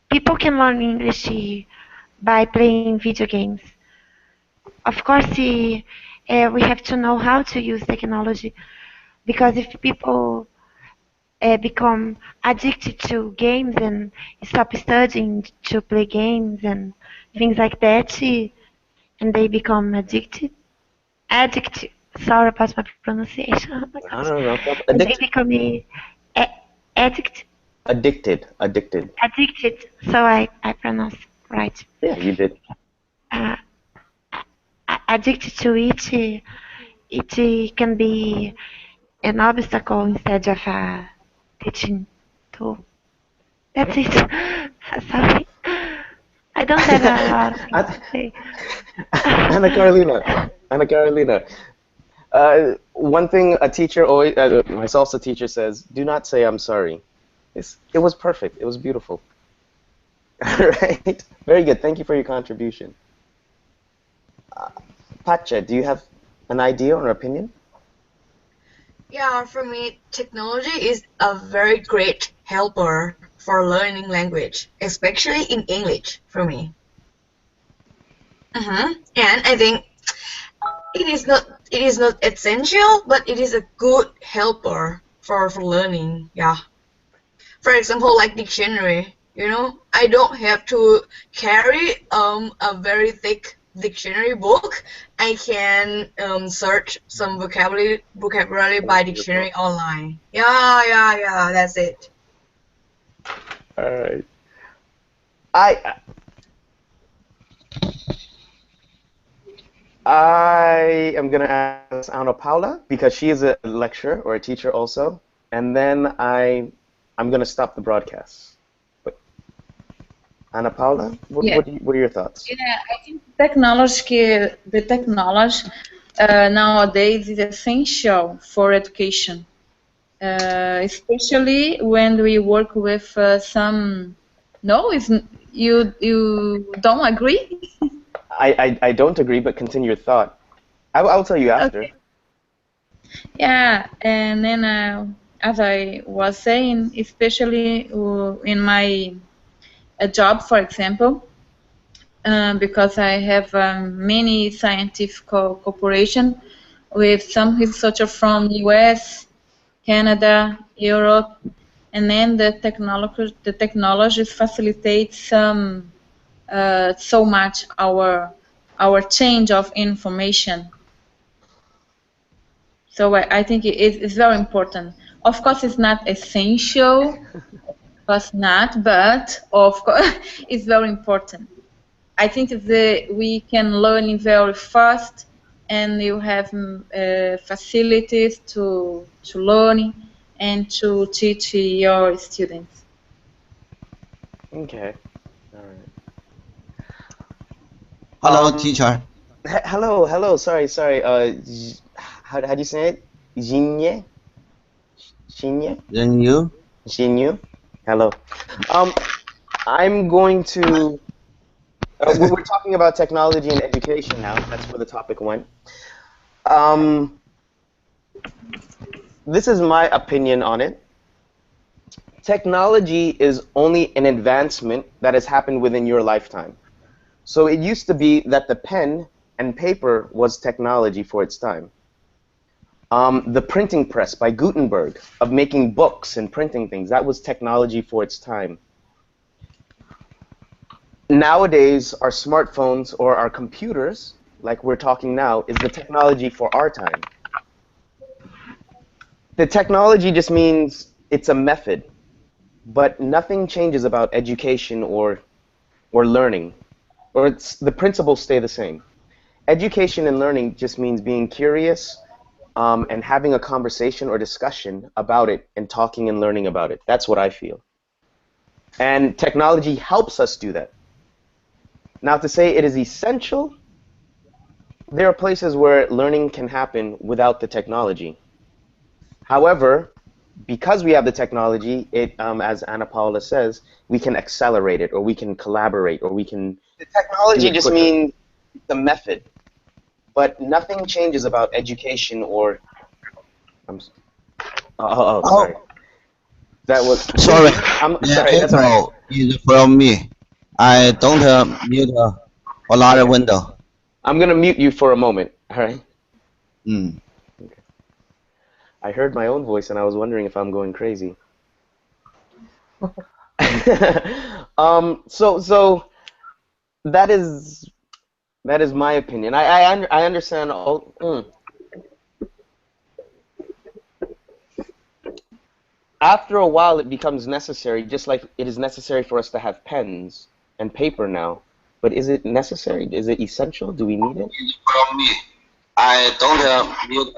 people can learn English by playing video games. Of course, we have to know how to use technology, because if people become addicted to games and stop studying to play games and things like that, and they become addicted. Sorry about my pronunciation. Oh my I gosh. don't know. And they become addict, Addicted. So I pronounce right. Yeah, you did. Uh, Addicted to it, it can be an obstacle instead of a teaching tool. That's it. Sorry. I don't have a lot of things to say. Ana Carolina. One thing a teacher always, my salsa teacher says, do not say I'm sorry. It was perfect. It was beautiful. All right. Very good. Thank you for your contribution. Pacha, do you have an idea or an opinion? Yeah, for me, technology is a very great helper for learning language, especially in English for me. And I think it is not essential, but it is a good helper for learning. Yeah. For example, like dictionary. I don't have to carry a very thick dictionary book. I can search some vocabulary by dictionary online. Yeah. That's it. All right. I am gonna ask Ana Paula because she is a lecturer or a teacher also, and then I'm gonna stop the broadcast. But Ana Paula, what are your thoughts? Yeah, I think the technology nowadays is essential for education, especially when we work with some. No, you don't agree? I don't agree, but continue your thought. I'll tell you after. Okay. Yeah, and then as I was saying, especially in my job, for example, because I have many scientific cooperation with some researchers from US, Canada, Europe, and then the technologies facilitate so much our change of information. So I think it's very important. Of course, it's not essential, but of course, it's very important. I think we can learn very fast, and you have facilities to learn and to teach your students. Okay. All right. Hello, teacher. Hello. Sorry. How do you say it? Jinye? Jinyu. Hello. I'm going to. We're talking about technology and education now. That's where the topic went. This is my opinion on it. Technology is only an advancement that has happened within your lifetime. So it used to be that the pen and paper was technology for its time. The printing press by Gutenberg of making books and printing things, that was technology for its time. Nowadays, our smartphones or our computers, like we're talking now, is the technology for our time. The technology just means it's a method, but nothing changes about education or learning, or the principles stay the same. Education and learning just means being curious and having a conversation or discussion about it and talking and learning about it. That's what I feel. And technology helps us do that. Now, to say it is essential, there are places where learning can happen without the technology. However, because we have the technology, as Ana Paula says, we can accelerate it, or we can collaborate, or we can. The technology just means the method, but nothing changes about education or. Sorry. That was. Sorry. I'm The sorry. That's all right. echo is from me. I don't mute a lot of window. I'm gonna mute you for a moment. All right. Mm. Okay. I heard my own voice and I was wondering if I'm going crazy. So that is my opinion. I understand all. After a while, it becomes necessary, just like it is necessary for us to have pens and paper now. But is it necessary? Is it essential? Do we need it? From me. I don't mute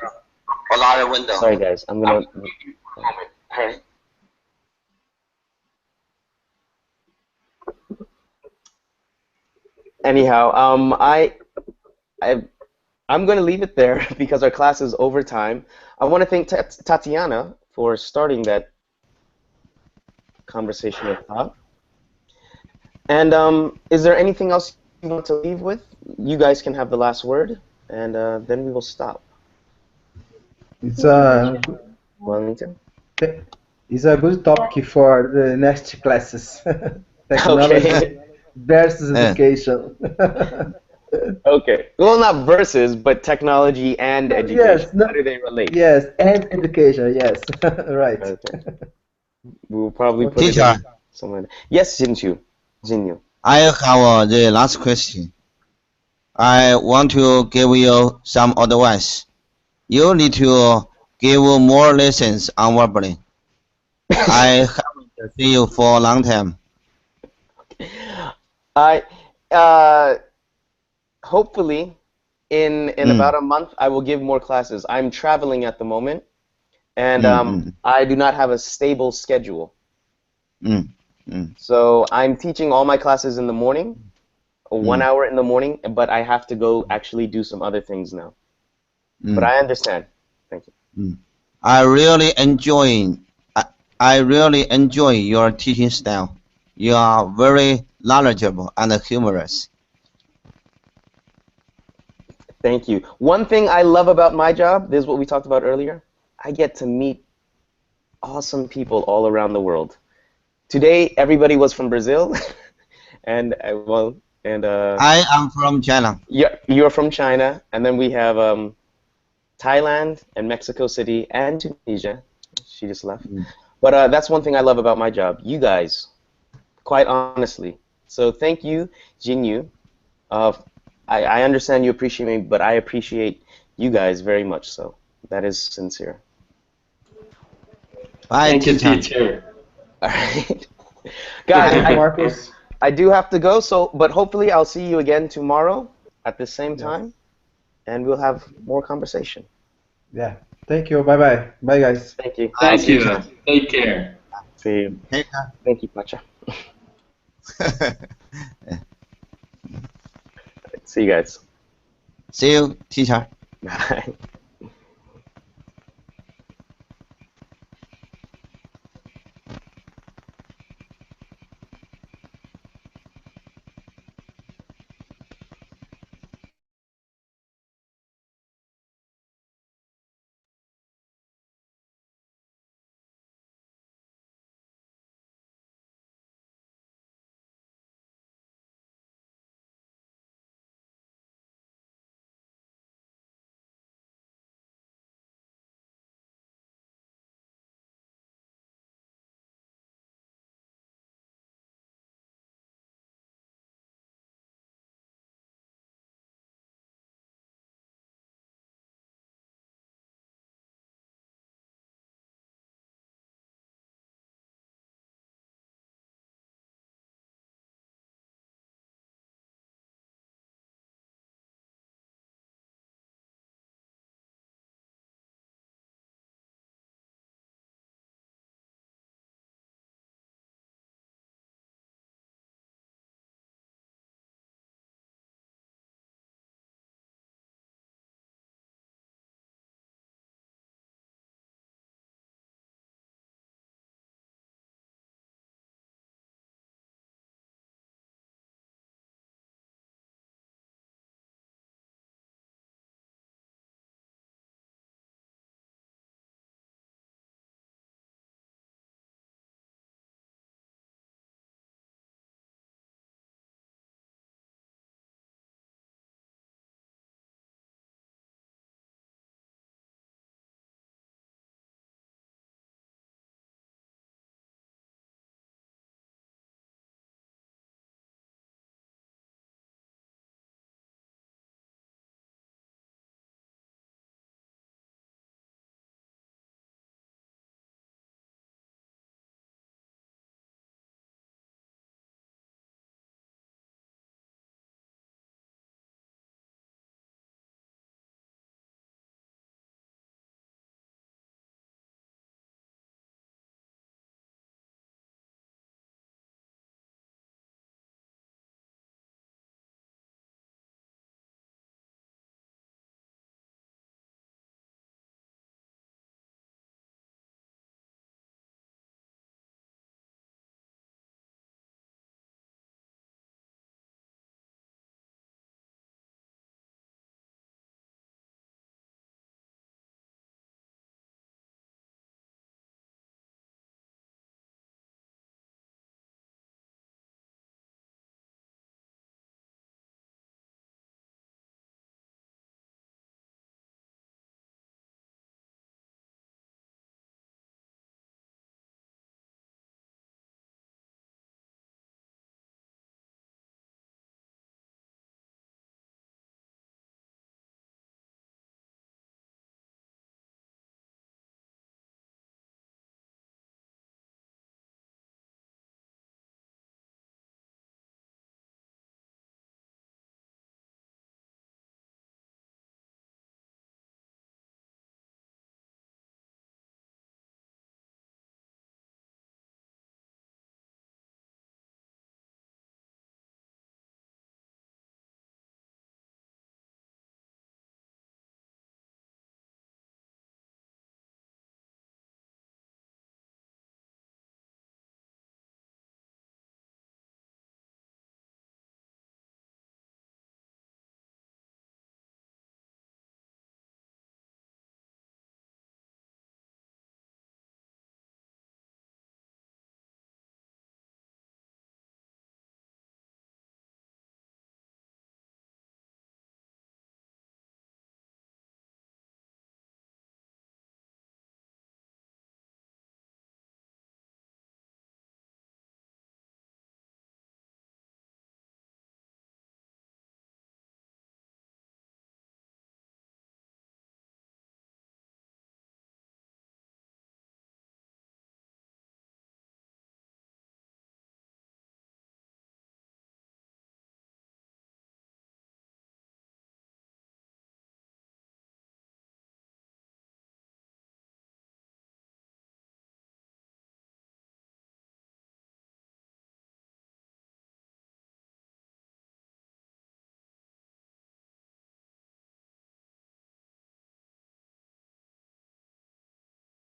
a lot of window. Sorry, guys. I'm gonna. Anyhow, I'm going to leave it there because our class is over time. I want to thank Tatiana for starting that conversation with Todd. And is there anything else you want to leave with? You guys can have the last word, and then we will stop. It's a Wellington? It's a good topic for the next classes. Technology versus education. Okay. Well, not versus, but technology and education. Yes, How do they relate? Yes, and education. Yes, right. Okay. We will probably put Teacher. it in somewhere. Yes, Jinju. I have the last question. I want to give you some advice. You need to give more lessons on verbally. I haven't seen you for a long time. Hopefully, in about a month, I will give more classes. I'm traveling at the moment, and I do not have a stable schedule. So I'm teaching all my classes in the morning, 1 hour in the morning, but I have to go actually do some other things now. But I understand. Thank you. I really enjoy your teaching style. You are very knowledgeable and humorous. Thank you. One thing I love about my job, this is what we talked about earlier, I get to meet awesome people all around the world. Today, everybody was from Brazil, and I am from China. You're from China, and then we have Thailand and Mexico City and Tunisia. She just left. But that's one thing I love about my job. You guys, quite honestly. So thank you, Jinyu. I understand you appreciate me, but I appreciate you guys very much. So that is sincere. Thank you, teacher. All right, guys. I do have to go. But hopefully I'll see you again tomorrow at the same time, and we'll have more conversation. Yeah. Thank you. Bye bye. Bye, guys. Thank you. Thank you. Take care. See you. Thank you, Pacha. See you guys. See you, teacher. Bye.